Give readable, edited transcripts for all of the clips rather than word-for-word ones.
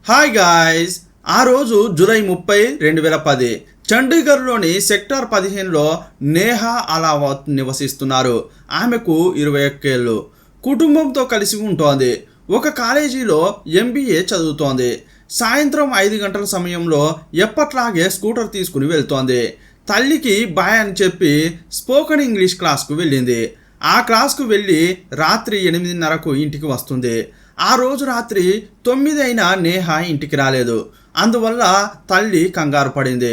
Hi guys, ఆ రోజు July 30, 2010 చండీగఢ్లోని sector 15లో Neha అలావత్ నివసిస్తున్నారు. ఆమెకు 21 ఏళ్ళు. కుటుంబంతో కలిసి ఉంటోంది. ఒక కాలేజీలో MBA చదువుతోంది. సాయంత్రం 5 గంటల సమయంలో ఎప్పట్లాగే స్కూటర్ తీసుకుని వెళ్తోంది. తల్లికి బాయ్ అని చెప్పి స్పోకెన్ ఇంగ్లీష్ క్లాస్కు వెళ్ళింది. ఆ క్లాస్కు వెళ్ళి రాత్రి 8:30కు ఇంటికి వస్తుంది. ఆ రోజు రాత్రి 9 అయినా నేహ ఇంటికి రాలేదు. అందువల్ల తల్లి కంగారు పడింది.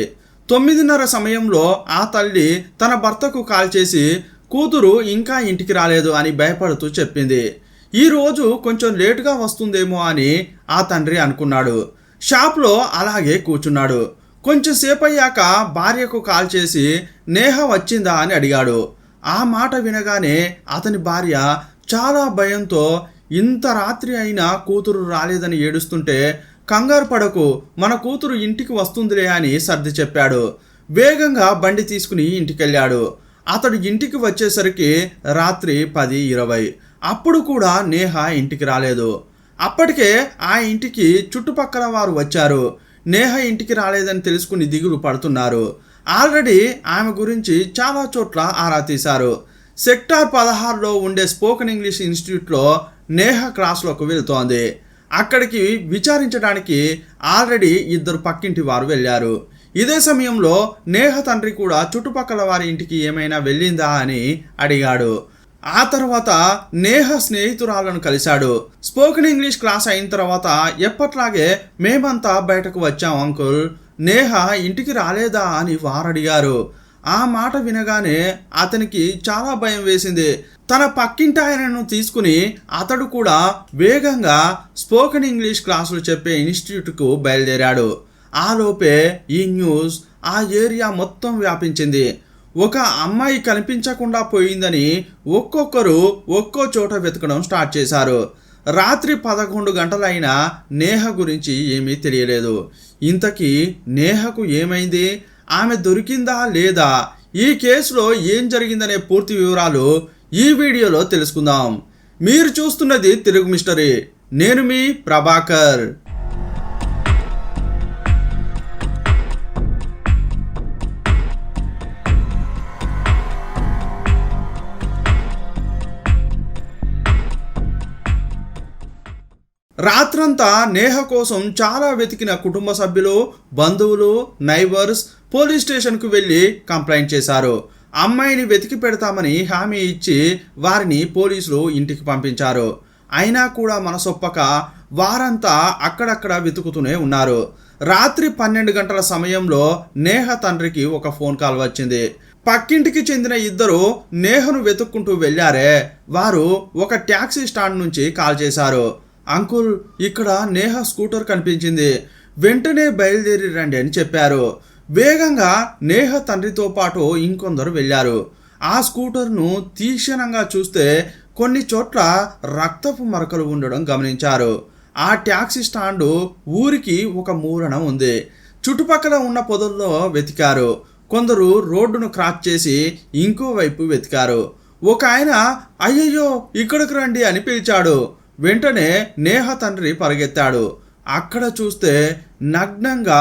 9:30 సమయంలో ఆ తల్లి తన భర్తకు కాల్ చేసి కూతురు ఇంకా ఇంటికి రాలేదు అని భయపడుతూ చెప్పింది. ఈరోజు కొంచెం లేటుగా వస్తుందేమో అని ఆ తండ్రి అనుకున్నాడు. షాప్లో అలాగే కూర్చున్నాడు. కొంచెం సేపు అయ్యాక భార్యకు కాల్ చేసి నేహ వచ్చిందా అని అడిగాడు. ఆ మాట వినగానే అతని భార్య చాలా భయంతో, ఇంత రాత్రి అయినా కూతురు రాలేదని ఏడుస్తుంటే కంగారు పడకు, మన కూతురు ఇంటికి వస్తుందిలే అని సర్ది చెప్పాడు. వేగంగా బండి తీసుకుని ఇంటికెళ్ళాడు. అతడు ఇంటికి వచ్చేసరికి రాత్రి 10:20. అప్పుడు కూడా నేహ ఇంటికి రాలేదు. అప్పటికే ఆ ఇంటికి చుట్టుపక్కల వారు వచ్చారు. నేహ ఇంటికి రాలేదని తెలుసుకుని దిగులు పడుతున్నారు. ఆల్రెడీ ఆమె గురించి చాలా చోట్ల ఆరా తీశారు. సెక్టార్ 16లో ఉండే స్పోకెన్ ఇంగ్లీష్ ఇన్స్టిట్యూట్లో నేహ క్లాస్లోకి వెళ్తోంది. అక్కడికి విచారించడానికి ఆల్రెడీ 2 పక్కింటి వారు వెళ్ళారు. ఇదే సమయంలో నేహ తండ్రి కూడా చుట్టుపక్కల వారి ఇంటికి ఏమైనా వెళ్ళిందా అని అడిగాడు. ఆ తర్వాత నేహ స్నేహితురాలను కలిశాడు. స్పోకెన్ ఇంగ్లీష్ క్లాస్ అయిన తర్వాత ఎప్పట్లాగే మేమంతా బయటకు వచ్చాం అంకుల్, నేహ ఇంటికి రాలేదా అని వారు అడిగారు. ఆ మాట వినగానే అతనికి చాలా భయం వేసింది. తన పక్కింటి ఆయనను తీసుకుని అతడు కూడా వేగంగా స్పోకెన్ ఇంగ్లీష్ క్లాసులు చెప్పే ఇన్స్టిట్యూట్కు బయలుదేరాడు. ఆలోపే ఈ న్యూస్ ఆ ఏరియా మొత్తం వ్యాపించింది. ఒక అమ్మాయి కనిపించకుండా పోయిందని ఒక్కొక్కరు ఒక్కో చోట వెతకడం స్టార్ట్ చేశారు. రాత్రి 11 గంటలైనా నేహ గురించి ఏమీ తెలియలేదు. ఇంతకీ నేహకు ఏమైంది? ఆమె దొరికిందా లేదా? ఈ కేసులో ఏం జరిగిందనే పూర్తి వివరాలు ఈ వీడియోలో తెలుసుకుందాం. మీరు చూస్తున్నది తెలుగు మిస్టరీ. నేను మీ ప్రభాకర్. రాత్రంతా నేహ కోసం చాలా వెతికిన కుటుంబ సభ్యులు, బంధువులు, నైబర్స్ పోలీస్ స్టేషన్కు వెళ్ళి కంప్లైంట్ చేశారు. అమ్మాయిని వెతికి పెడతామని హామీ ఇచ్చి వారిని పోలీసులు ఇంటికి పంపించారు. అయినా కూడా మనసొప్పక వారంతా అక్కడక్కడ వెతుకుతూనే ఉన్నారు. రాత్రి 12 గంటల సమయంలో నేహ తండ్రికి ఒక ఫోన్ కాల్ వచ్చింది. పక్కింటికి చెందిన 2 నేహను వెతుక్కుంటూ వెళ్ళారే, వారు ఒక ట్యాక్సీ స్టాండ్ నుంచి కాల్ చేశారు. అంకుల్, ఇక్కడ నేహ స్కూటర్ కనిపించింది, వెంటనే బయలుదేరి రండి అని చెప్పారు. వేగంగా నేహ తండ్రితో పాటు ఇంకొందరు వెళ్ళారు. ఆ స్కూటర్ను తీక్షణంగా చూస్తే కొన్ని చోట్ల రక్తపు మరకలు ఉండడం గమనించారు. ఆ ట్యాక్సీ స్టాండు ఊరికి ఒక మూలన ఉంది. చుట్టుపక్కల ఉన్న పొదల్లో వెతికారు. కొందరు రోడ్డును క్రాస్ చేసి ఇంకోవైపు వెతికారు. ఒక ఆయన అయ్యయ్యో ఇక్కడికి రండి అని పిలిచాడు. వెంటనే నేహ తండ్రి పరిగెత్తాడు. అక్కడ చూస్తే నగ్నంగా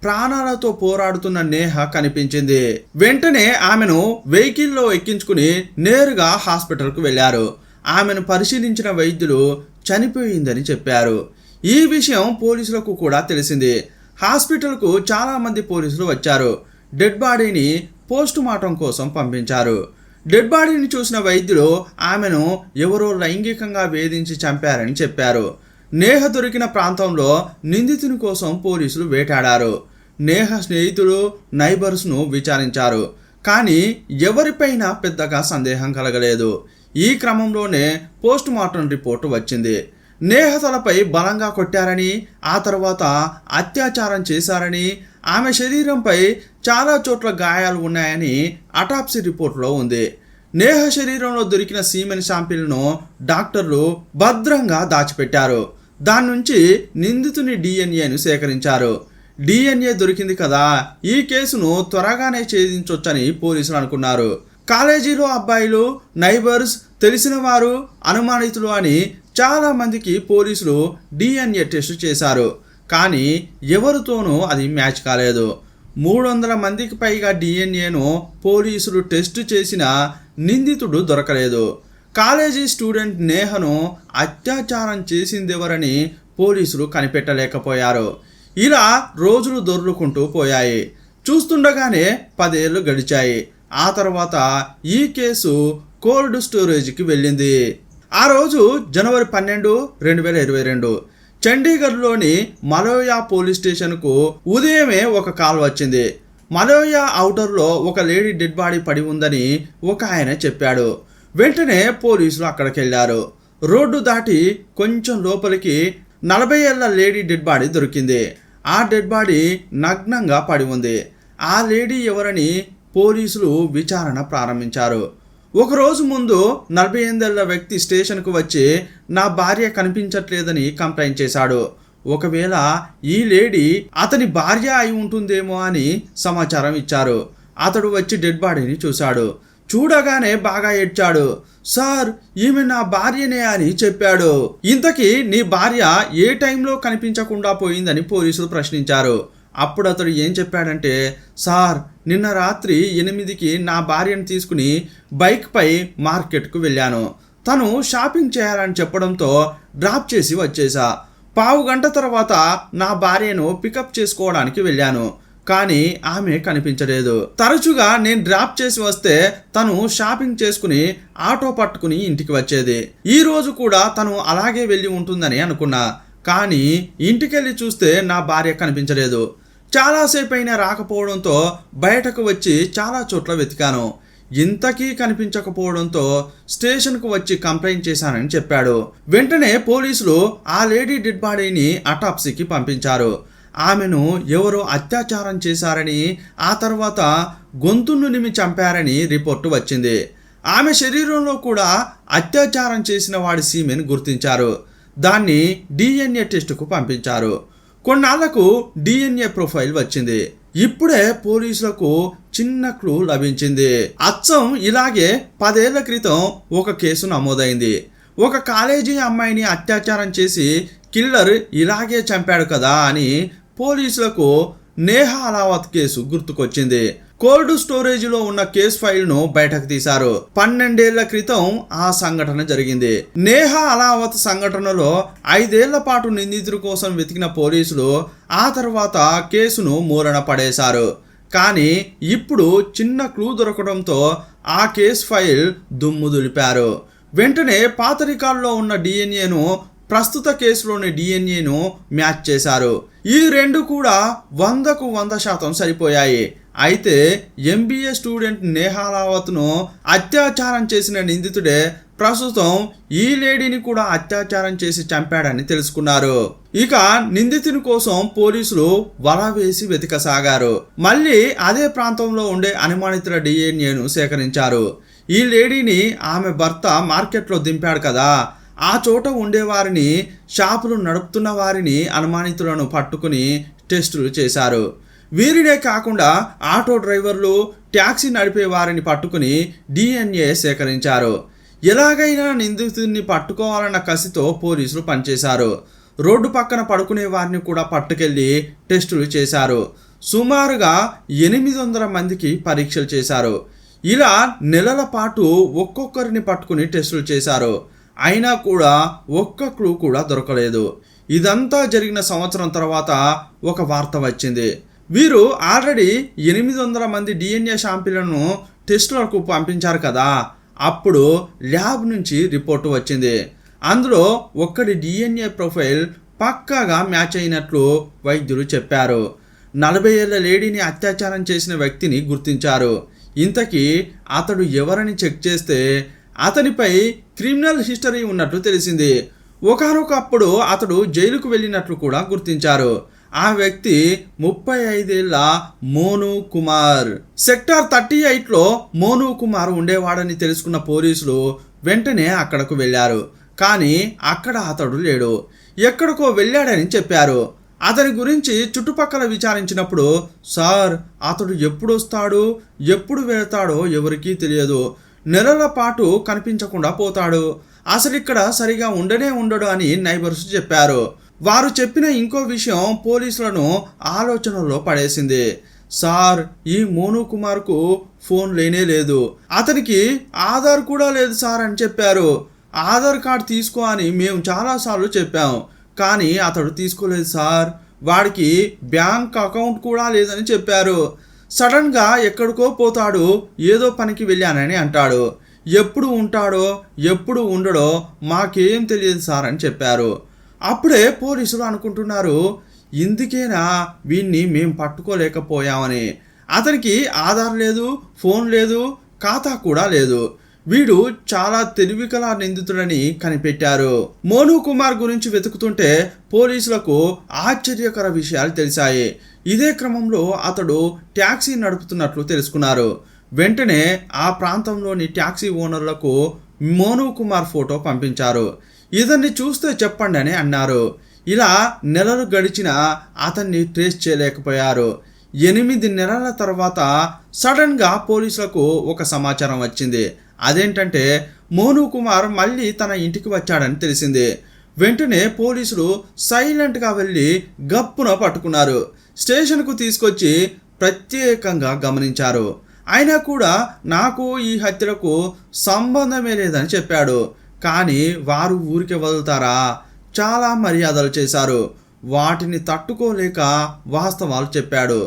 ప్రాణాలతో పోరాడుతున్న నేహ కనిపించింది. వెంటనే ఆమెను వెహికల్లో ఎక్కించుకుని నేరుగా హాస్పిటల్కు వెళ్ళారు. ఆమెను పరిశీలించిన వైద్యులు చనిపోయిందని చెప్పారు. ఈ విషయం పోలీసులకు కూడా తెలిసింది. హాస్పిటల్కు చాలా మంది పోలీసులు వచ్చారు. డెడ్ బాడీని పోస్ట్ మార్టం కోసం పంపించారు. డెడ్ బాడీని చూసిన వైద్యులు ఆమెను ఎవరో లైంగికంగా వేధించి చంపారని చెప్పారు. నేహ దొరికిన ప్రాంతంలో నిందితుని కోసం పోలీసులు వేటాడారు. నేహ స్నేహితులు, నైబర్స్ను విచారించారు. కానీ ఎవరిపైన పెద్దగా సందేహం కలగలేదు. ఈ క్రమంలోనే పోస్ట్ మార్టం రిపోర్టు వచ్చింది. నేహ తలపై బలంగా కొట్టారని, ఆ తర్వాత అత్యాచారం చేశారని, ఆమె శరీరంపై చాలా చోట్ల గాయాలు ఉన్నాయని అటాప్సీ రిపోర్టులో ఉంది. నేహ శరీరంలో దొరికిన సీమెన్ శాంపిల్ను డాక్టర్లు భద్రంగా దాచిపెట్టారు. దాని నుంచి నిందితుని DNAను సేకరించారు. DNA దొరికింది కదా, ఈ కేసును త్వరగానే ఛేదించొచ్చని పోలీసులు అనుకున్నారు. కాలేజీలో అబ్బాయిలు, నైబర్స్, తెలిసిన వారు, అనుమానితులు అని చాలా మందికి పోలీసులు DNA టెస్ట్ చేశారు. కానీ ఎవరితోనూ అది మ్యాచ్ కాలేదు. 300 మందికి పైగా డిఎన్ఏను పోలీసులు టెస్టు చేసినా నిందితుడు దొరకలేదు. కాలేజీ స్టూడెంట్ నేహను అత్యాచారం చేసిందెవరని పోలీసులు కనిపెట్టలేకపోయారు. ఇలా రోజులు దొర్లుకుంటూ పోయాయి. చూస్తుండగానే 10 ఏళ్ళు గడిచాయి. ఆ తర్వాత ఈ కేసు కోల్డ్ స్టోరేజ్కి వెళ్ళింది. ఆ రోజు జనవరి 12, 2022 చండీగఢ్లోని మలోయా పోలీస్ స్టేషన్కు ఉదయమే ఒక కాల్ వచ్చింది. మలోయా ఔటర్లో ఒక లేడీ డెడ్ బాడీ పడి ఉందని ఒక ఆయన చెప్పాడు. వెంటనే పోలీసులు అక్కడికి వెళ్ళారు. రోడ్డు దాటి కొంచెం లోపలికి 40 ఏళ్ల లేడీ డెడ్ బాడీ దొరికింది. ఆ డెడ్ బాడీ నగ్నంగా పడి ఉంది. ఆ లేడీ ఎవరని పోలీసులు విచారణ ప్రారంభించారు. ఒకరోజు ముందు 48 ఏళ్ల వ్యక్తి స్టేషన్కు వచ్చి నా భార్య కనిపించట్లేదని కంప్లైంట్ చేశాడు. ఒకవేళ ఈ లేడీ అతని భార్య అయి ఉంటుందేమో అని సమాచారం ఇచ్చారు. అతడు వచ్చి డెడ్ బాడీని చూశాడు. చూడగానే బాగా ఏడ్చాడు. సార్, ఈమె నా భార్యనే అని చెప్పాడు. ఇంతకీ నీ భార్య ఏ టైంలో కనిపించకుండా పోయిందని పోలీసులు ప్రశ్నించారు. అప్పుడు అతడు ఏం చెప్పాడంటే, సార్, నిన్న రాత్రి 8కి నా భార్యను తీసుకుని బైక్పై మార్కెట్కు వెళ్ళాను. తను షాపింగ్ చేయాలని చెప్పడంతో డ్రాప్ చేసి వచ్చేసా. పావు గంట తర్వాత నా భార్యను పికప్ చేసుకోవడానికి వెళ్ళాను. కానీ ఆమె కనిపించలేదు. తరచుగా నేను డ్రాప్ చేసి వస్తే తను షాపింగ్ చేసుకుని ఆటో పట్టుకుని ఇంటికి వచ్చేది. ఈ రోజు కూడా తను అలాగే వెళ్ళి ఉంటుందని అనుకున్నా. కానీ ఇంటికెళ్ళి చూస్తే నా భార్య కనిపించలేదు. చాలాసేపు అయినా రాకపోవడంతో బయటకు వచ్చి చాలా చోట్ల వెతికాను. ఇంతకీ కనిపించకపోవడంతో స్టేషన్కు వచ్చి కంప్లైంట్ చేశానని చెప్పాడు. వెంటనే పోలీసులు ఆ లేడీ డెడ్ బాడీని అటాప్సీకి పంపించారు. ఆమెను ఎవరో అత్యాచారం చేశారని, ఆ తర్వాత గొంతు నులిమి చంపారని రిపోర్టు వచ్చింది. ఆమె శరీరంలో కూడా అత్యాచారం చేసిన వాడి సీమెను గుర్తించారు. దాన్ని డిఎన్ఏ టెస్టుకు పంపించారు. కొన్నాళ్లకు డిఎన్ఏ ప్రొఫైల్ వచ్చింది. ఇప్పుడే పోలీసులకు చిన్న క్లూ లభించింది. అచ్చం ఇలాగే 10 ఏళ్ల క్రితం ఒక కేసు నమోదైంది. ఒక కాలేజీ అమ్మాయిని అత్యాచారం చేసి కిల్లర్ ఇలాగే చంపాడు కదా అని పోలీసులకు నేహా అలావత్ కేసు గుర్తుకొచ్చింది. కోల్డ్ స్టోరేజ్లో ఉన్న కేసు ఫైల్ను బయటకు తీశారు. 12 ఏళ్ల క్రితం ఆ సంఘటన జరిగింది. నేహా అలావత్ సంఘటనలో 5 ఏళ్ల పాటు నిందితుడి కోసం వెతికిన పోలీసులు ఆ తర్వాత కేసును మూలన పడేశారు. కానీ ఇప్పుడు చిన్న క్లూ దొరకడంతో ఆ కేసు ఫైల్ దుమ్ము దులిపారు. వెంటనే పాత రికార్డులో ఉన్న డిఎన్ఏను ప్రస్తుత కేసులోని డిఎన్ఏను మ్యాచ్ చేశారు. ఈ రెండు కూడా 100కు 100% సరిపోయాయి. అయితే ఎంబీఏ స్టూడెంట్ నేహా అలావత్ను అత్యాచారం చేసిన నిందితుడే ప్రస్తుతం ఈ లేడీని కూడా అత్యాచారం చేసి చంపాడని తెలుసుకున్నారు. ఇక నిందితుని కోసం పోలీసులు వల వేసి వెతకసాగారు. మళ్ళీ అదే ప్రాంతంలో ఉండే అనుమానితుల డిఎన్ఏను సేకరించారు. ఈ లేడీని ఆమె భర్త మార్కెట్లో దింపాడు కదా, ఆ చోట ఉండేవారిని, షాపులు నడుపుతున్న వారిని, అనుమానితులను పట్టుకుని టెస్టులు చేశారు. వీరినే కాకుండా ఆటో డ్రైవర్లు, ట్యాక్సీ నడిపే వారిని పట్టుకుని డిఎన్ఏ సేకరించారు. ఎలాగైనా నిందితుడిని పట్టుకోవాలన్న కసితో పోలీసులు పనిచేశారు. రోడ్డు పక్కన పడుకునే వారిని కూడా పట్టుకెళ్లి టెస్టులు చేశారు. సుమారుగా 800 మందికి పరీక్షలు చేశారు. ఇలా నెలల పాటు ఒక్కొక్కరిని పట్టుకుని టెస్టులు చేశారు. అయినా కూడా ఒక్క క్లూ కూడా దొరకలేదు. ఇదంతా జరిగిన సంవత్సరం తర్వాత ఒక వార్త వచ్చింది. వీరు ఆల్రెడీ 800 మంది డిఎన్ఏ శాంపిళ్లను టెస్టులకు పంపించారు కదా. అప్పుడు ల్యాబ్ నుంచి రిపోర్టు వచ్చింది. అందులో ఒక్కడి డిఎన్ఏ ప్రొఫైల్ పక్కాగా మ్యాచ్ అయినట్లు వైద్యులు చెప్పారు. 40 ఏళ్ల లేడీని అత్యాచారం చేసిన వ్యక్తిని గుర్తించారు. ఇంతకీ అతడు ఎవరని చెక్ చేస్తే అతనిపై క్రిమినల్ హిస్టరీ ఉన్నట్లు తెలిసింది. ఒకానొకప్పుడు అతడు జైలుకు వెళ్ళినట్లు కూడా గుర్తించారు. ఆ వ్యక్తి 35 ఏళ్ల మోను కుమార్. సెక్టార్ 38లో మోను కుమార్ ఉండేవాడని తెలుసుకున్న పోలీసులు వెంటనే అక్కడకు వెళ్ళారు. కానీ అక్కడ అతడు లేడు, ఎక్కడికో వెళ్ళాడని చెప్పారు. అతని గురించి చుట్టుపక్కల విచారించినప్పుడు, సార్, అతడు ఎప్పుడు వస్తాడు, ఎప్పుడు వెళ్తాడో ఎవరికీ తెలియదు. నెలల పాటు కనిపించకుండా పోతాడు. అసలు ఇక్కడ సరిగా ఉండడు అని నైబర్స్ చెప్పారు. వారు చెప్పిన ఇంకో విషయం పోలీసులను ఆలోచనలో పడేసింది. సార్, ఈ మోను కుమార్కు ఫోన్ లేనే లేదు, అతనికి ఆధార్ కూడా లేదు సార్ అని చెప్పారు. ఆధార్ కార్డు తీసుకో అని మేము చాలాసార్లు చెప్పాం, కానీ అతడు తీసుకోలేదు సార్. వాడికి బ్యాంక్ అకౌంట్ కూడా లేదని చెప్పారు. సడన్గా ఎక్కడికో పోతాడు, ఏదో పనికి వెళ్ళానని అంటాడు. ఎప్పుడు ఉంటాడో ఎప్పుడు ఉండడో మాకేం తెలియదు సార్ అని చెప్పారు. అప్పుడే పోలీసులు అనుకుంటున్నారు, ఇందుకేనా వీన్ని మేం పట్టుకోలేకపోయామని. అతనికి ఆధార్ లేదు, ఫోన్ లేదు, ఖాతా కూడా లేదు. వీడు చాలా తెలివికల నిందితుడని కనిపెట్టారు. మోను కుమార్ గురించి వెతుకుతుంటే పోలీసులకు ఆశ్చర్యకర విషయాలు తెలిసాయి. ఇదే క్రమంలో అతడు ట్యాక్సీ నడుపుతున్నట్లు తెలుసుకున్నారు. వెంటనే ఆ ప్రాంతంలోని ట్యాక్సీ ఓనర్లకు మోను కుమార్ ఫోటో పంపించారు. ఇతన్ని చూస్తే చెప్పండి అని అన్నారు. ఇలా నెలలు గడిచినా అతన్ని ట్రేస్ చేయలేకపోయారు. 8 నెలల తర్వాత సడన్గా పోలీసులకు ఒక సమాచారం వచ్చింది. అదేంటంటే మోను కుమార్ మళ్ళీ తన ఇంటికి వచ్చాడని తెలిసింది. వెంటనే పోలీసులు సైలెంట్గా వెళ్ళి గప్పున పట్టుకున్నారు. స్టేషన్కు తీసుకొచ్చి ప్రత్యేకంగా గమనించారు. అయినా కూడా నాకు ఈ హత్యలకు సంబంధమే లేదని చెప్పాడు. కానీ వారు ఊరికే వదులుతారా? చాలా మర్యాదలు చేశారు. వాటిని తట్టుకోలేక వాస్తవాలు చెప్పాడు.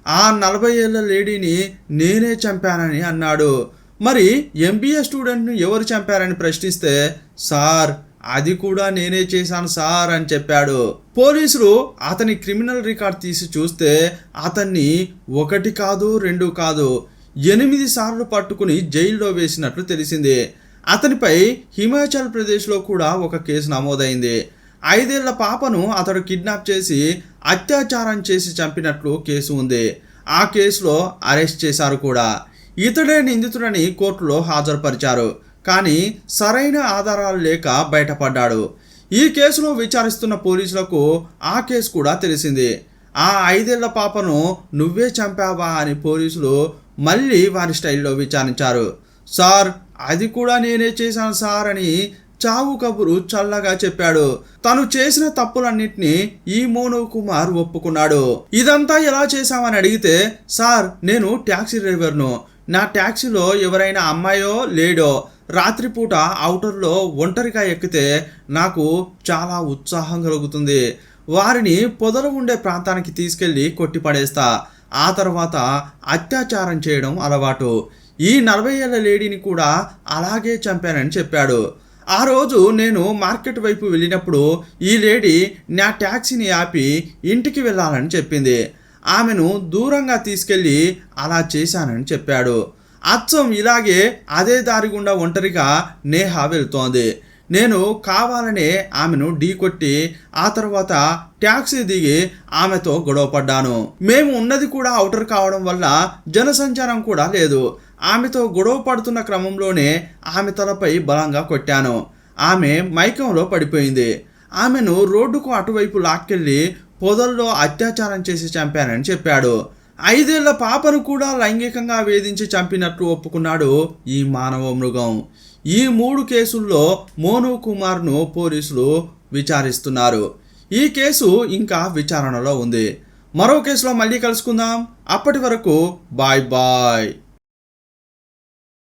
ఆ 40 ఏళ్ల లేడీని నేనే చంపానని అన్నాడు. మరి MBA స్టూడెంట్ను ఎవరు చంపారని ప్రశ్నిస్తే, సార్ అది కూడా నేనే చేశాను సార్ అని చెప్పాడు. పోలీసులు అతని క్రిమినల్ రికార్డ్ తీసి చూస్తే అతన్ని 1 కాదు 2 కాదు 8 సార్లు పట్టుకుని జైల్లో వేసినట్లు తెలిసింది. అతనిపై హిమాచల్ ప్రదేశ్లో కూడా ఒక కేసు నమోదైంది. 5 ఏళ్ల పాపను అతడు కిడ్నాప్ చేసి అత్యాచారం చేసి చంపినట్లు కేసు ఉంది. ఆ కేసులో అరెస్ట్ చేశారు కూడా. ఇతడే నిందితుడని కోర్టులో హాజరుపరిచారు. కానీ సరైన ఆధారాలు లేక బయటపడ్డాడు. ఈ కేసులో విచారిస్తున్న పోలీసులకు ఆ కేసు కూడా తెలిసింది. ఆ 5 ఏళ్ల పాపను నువ్వే చంపావా అని పోలీసులు మళ్ళీ వారి స్టైల్లో విచారించారు. సార్ అది కూడా నేనే చేశాను సార్ అని చావు కబురు చల్లగా చెప్పాడు. తను చేసిన తప్పులన్నింటినీ ఈ మోను కుమార్ ఒప్పుకున్నాడు. ఇదంతా ఎలా చేశామని అడిగితే, సార్ నేను ట్యాక్సీ డ్రైవర్ను. నా ట్యాక్సీలో ఎవరైనా అమ్మాయో లేడో రాత్రిపూట ఔటర్లో ఒంటరిగా ఎక్కితే నాకు చాలా ఉత్సాహం కలుగుతుంది. వారిని పొదలు ఉండే ప్రాంతానికి తీసుకెళ్లి కొట్టిపడేస్తా. ఆ తర్వాత అత్యాచారం చేయడం అలవాటు. ఈ 40 ఏళ్ల లేడీని కూడా అలాగే చంపానని చెప్పాడు. ఆ రోజు నేను మార్కెట్ వైపు వెళ్ళినప్పుడు ఈ లేడీ నా ట్యాక్సీని ఆపి ఇంటికి వెళ్ళాలని చెప్పింది. ఆమెను దూరంగా తీసుకెళ్ళి అలా చేశానని చెప్పాడు. అచ్చం ఇలాగే అదే దారి గుండా ఒంటరిగా నేహ వెళ్తోంది. నేను కావాలనే ఆమెను ఢీకొట్టి ఆ తర్వాత ట్యాక్సీ దిగి ఆమెతో గొడవపడ్డాను. మేము ఉన్నది కూడా ఔటర్ కావడం వల్ల జనసంచారం కూడా లేదు. ఆమెతో గొడవ పడుతున్న క్రమంలోనే ఆమె తలపై బలంగా కొట్టాను. ఆమె మైకంలో పడిపోయింది. ఆమెను రోడ్డుకు అటువైపు లాక్కెళ్ళి పొదల్లో అత్యాచారం చేసి చంపానని చెప్పాడు. 5 ఏళ్ల పాపను కూడా లైంగికంగా వేధించి చంపినట్లు ఒప్పుకున్నాడు ఈ మానవ మృగం. ఈ 3 కేసుల్లో మోను కుమార్ను పోలీసులు విచారిస్తున్నారు. ఈ కేసు ఇంకా విచారణలో ఉంది. మరో కేసులో మళ్ళీ కలుసుకుందాం. అప్పటి వరకు బాయ్ బాయ్.